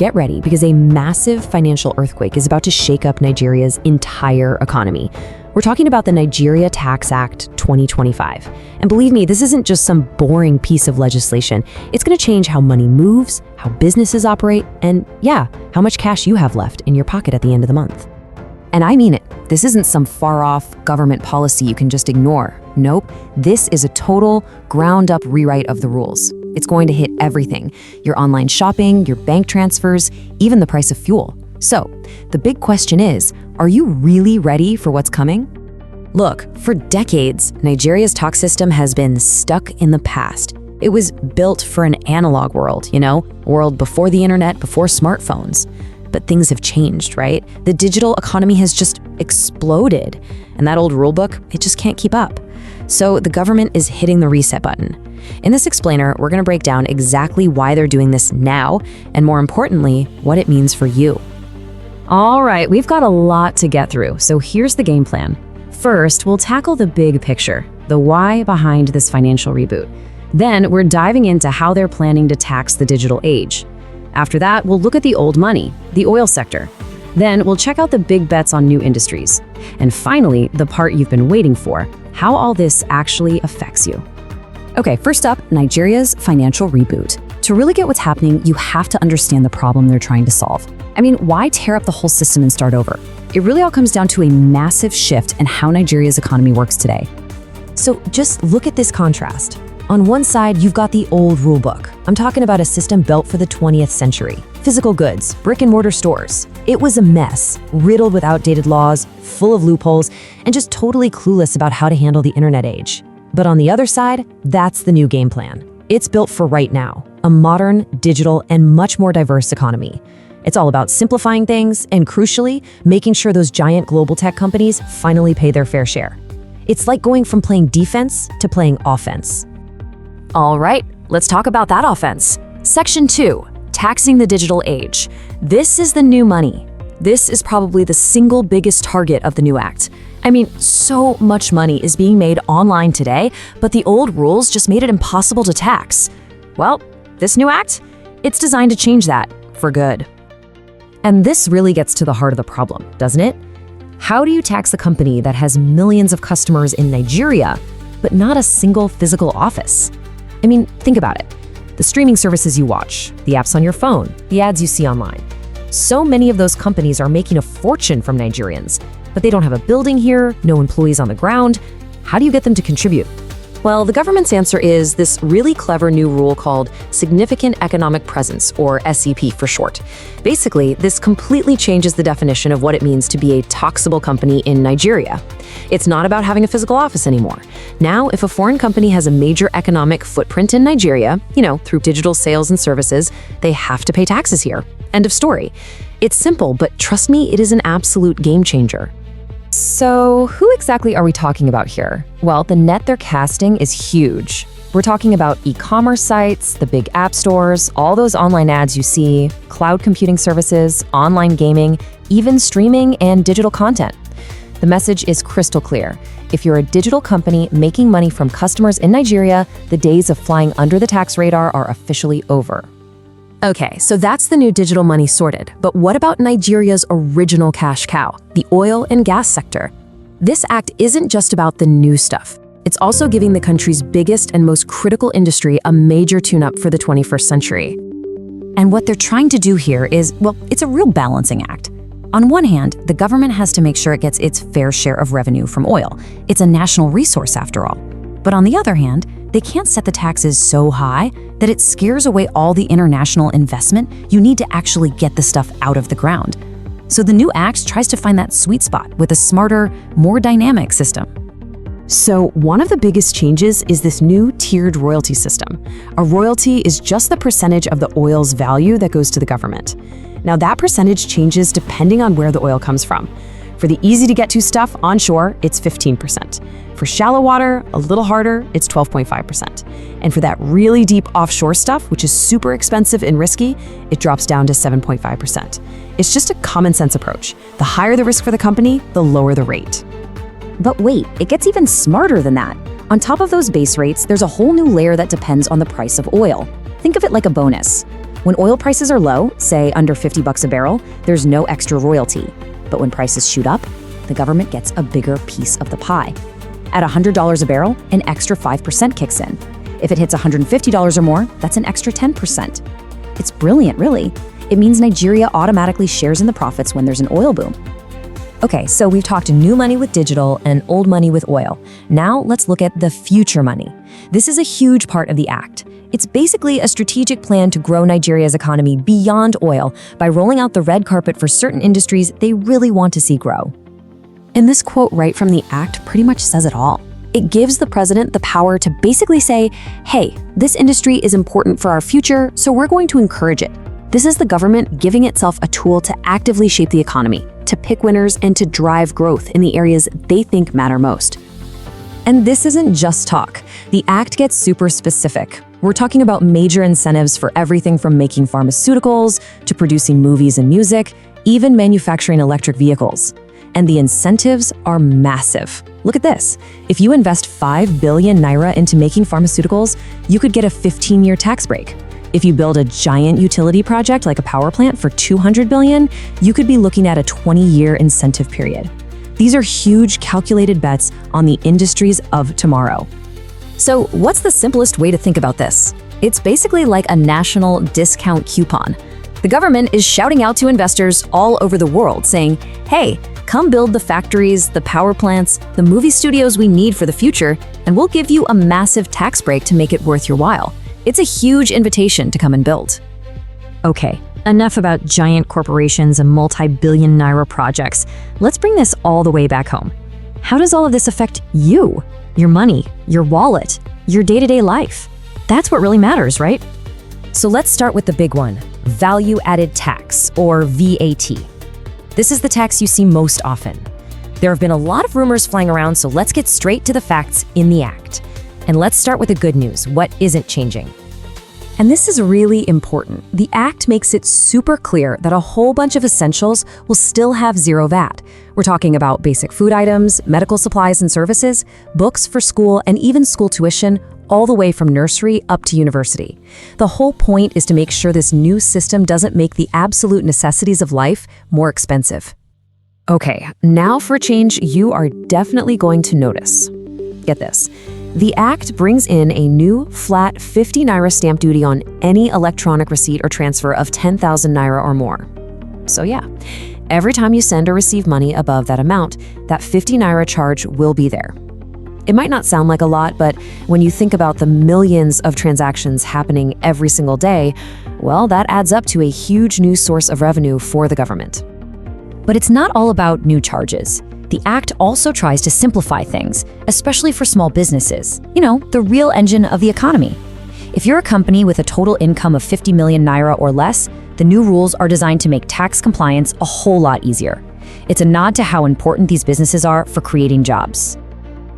get ready because a massive financial earthquake is about to shake up Nigeria's entire economy. We're talking about the Nigeria Tax Act 2025. And believe me, this isn't just some boring piece of legislation. It's going to change how money moves, how businesses operate, and yeah, how much cash you have left in your pocket at the end of the month. And I mean it. This isn't some far-off government policy you can just ignore. Nope, this is a total ground-up rewrite of the rules. It's going to hit everything: your online shopping, your bank transfers, even the price of fuel. So, the big question is, are you really ready for what's coming? Look, for decades, Nigeria's tax system has been stuck in the past. It was built for an analog world, a world before the internet, before smartphones. But things have changed, right? The digital economy has just exploded, and that old rulebook, it just can't keep up. So the government is hitting the reset button. In this explainer, we're gonna break down exactly why they're doing this now, and more importantly, what it means for you. All right, we've got a lot to get through, so here's the game plan. First, we'll tackle the big picture, the why behind this financial reboot. Then we're diving into how they're planning to tax the digital age. After that, we'll look at the old money, the oil sector. Then we'll check out the big bets on new industries. And finally, the part you've been waiting for, how all this actually affects you. Okay, first up, Nigeria's financial reboot. To really get what's happening, you have to understand the problem they're trying to solve. I mean, why tear up the whole system and start over? It really all comes down to a massive shift in how Nigeria's economy works today. So just look at this contrast. On one side, you've got the old rulebook. I'm talking about a system built for the 20th century. Physical goods, brick and mortar stores. It was a mess, riddled with outdated laws, full of loopholes, and just totally clueless about how to handle the internet age. But on the other side, that's the new game plan. It's built for right now, a modern, digital, and much more diverse economy. It's all about simplifying things and, crucially, making sure those giant global tech companies finally pay their fair share. It's like going from playing defense to playing offense. All right, let's talk about that offense. Section 2, taxing the digital age. This is the new money. This is probably the single biggest target of the new act. I mean, so much money is being made online today, but the old rules just made it impossible to tax. Well, this new act, it's designed to change that for good. And this really gets to the heart of the problem, doesn't it? How do you tax a company that has millions of customers in Nigeria, but not a single physical office? I mean, think about it. The streaming services you watch, the apps on your phone, the ads you see online. So many of those companies are making a fortune from Nigerians, but they don't have a building here, no employees on the ground. How do you get them to contribute? Well, the government's answer is this really clever new rule called Significant Economic Presence, or SEP for short. Basically, this completely changes the definition of what it means to be a taxable company in Nigeria. It's not about having a physical office anymore. Now, if a foreign company has a major economic footprint in Nigeria, through digital sales and services, they have to pay taxes here. End of story. It's simple, but trust me, it is an absolute game changer. So who exactly are we talking about here? Well, the net they're casting is huge. We're talking about e-commerce sites, the big app stores, all those online ads you see, cloud computing services, online gaming, even streaming and digital content. The message is crystal clear. If you're a digital company making money from customers in Nigeria, the days of flying under the tax radar are officially over. Okay, so that's the new digital money sorted. But what about Nigeria's original cash cow, the oil and gas sector? This act isn't just about the new stuff. It's also giving the country's biggest and most critical industry a major tune-up for the 21st century. And what they're trying to do here is, well, it's a real balancing act. On one hand, the government has to make sure it gets its fair share of revenue from oil. It's a national resource after all. But on the other hand, they can't set the taxes so high that it scares away all the international investment you need to actually get the stuff out of the ground. So the new act tries to find that sweet spot with a smarter, more dynamic system. So one of the biggest changes is this new tiered royalty system. A royalty is just the percentage of the oil's value that goes to the government. Now that percentage changes depending on where the oil comes from. For the easy-to-get-to stuff onshore, it's 15%. For shallow water, a little harder, it's 12.5%. And for that really deep offshore stuff, which is super expensive and risky, it drops down to 7.5%. It's just a common sense approach. The higher the risk for the company, the lower the rate. But wait, it gets even smarter than that. On top of those base rates, there's a whole new layer that depends on the price of oil. Think of it like a bonus. When oil prices are low, say under $50 a barrel, there's no extra royalty. But when prices shoot up, the government gets a bigger piece of the pie. At $100 a barrel, an extra 5% kicks in. If it hits $150 or more, that's an extra 10%. It's brilliant, really. It means Nigeria automatically shares in the profits when there's an oil boom. Okay, so we've talked new money with digital and old money with oil. Now let's look at the future money. This is a huge part of the act. It's basically a strategic plan to grow Nigeria's economy beyond oil by rolling out the red carpet for certain industries they really want to see grow. And this quote right from the act pretty much says it all. It gives the president the power to basically say, hey, this industry is important for our future, so we're going to encourage it. This is the government giving itself a tool to actively shape the economy, to pick winners, and to drive growth in the areas they think matter most. And this isn't just talk. The act gets super specific. We're talking about major incentives for everything from making pharmaceuticals to producing movies and music, even manufacturing electric vehicles. And the incentives are massive. Look at this. If you invest 5 billion naira into making pharmaceuticals, you could get a 15-year tax break. If you build a giant utility project like a power plant for 200 billion, you could be looking at a 20-year incentive period. These are huge calculated bets on the industries of tomorrow. So what's the simplest way to think about this? It's basically like a national discount coupon. The government is shouting out to investors all over the world saying, hey, come build the factories, the power plants, the movie studios we need for the future, and we'll give you a massive tax break to make it worth your while. It's a huge invitation to come and build. Okay, enough about giant corporations and multi-billion naira projects. Let's bring this all the way back home. How does all of this affect you, your money, your wallet, your day-to-day life? That's what really matters, right? So let's start with the big one, value-added tax, or VAT. This is the tax you see most often. There have been a lot of rumors flying around, so let's get straight to the facts in the act. And let's start with the good news, what isn't changing. And this is really important. The act makes it super clear that a whole bunch of essentials will still have zero VAT. We're talking about basic food items, medical supplies and services, books for school, and even school tuition, all the way from nursery up to university. The whole point is to make sure this new system doesn't make the absolute necessities of life more expensive. Okay, now for a change you are definitely going to notice. Get this. The act brings in a new flat 50 naira stamp duty on any electronic receipt or transfer of 10,000 naira or more. So yeah, every time you send or receive money above that amount, that 50 naira charge will be there. It might not sound like a lot, but when you think about the millions of transactions happening every single day, well, that adds up to a huge new source of revenue for the government. But it's not all about new charges. The act also tries to simplify things, especially for small businesses. You know, the real engine of the economy. If you're a company with a total income of 50 million naira or less, the new rules are designed to make tax compliance a whole lot easier. It's a nod to how important these businesses are for creating jobs.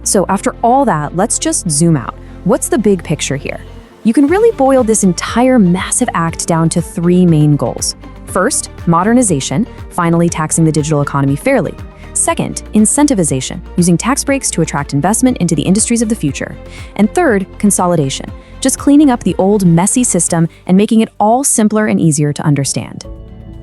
So after all that, let's just zoom out. What's the big picture here? You can really boil this entire massive act down to 3 main goals. First, modernization, finally taxing the digital economy fairly. Second, incentivization, using tax breaks to attract investment into the industries of the future. And third, consolidation, just cleaning up the old messy system and making it all simpler and easier to understand.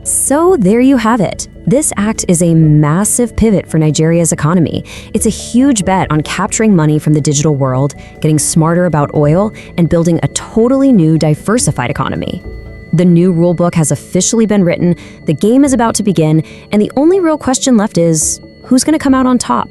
So there you have it. This act is a massive pivot for Nigeria's economy. It's a huge bet on capturing money from the digital world, getting smarter about oil, and building a totally new, diversified economy. The new rulebook has officially been written, the game is about to begin, and the only real question left is, who's going to come out on top?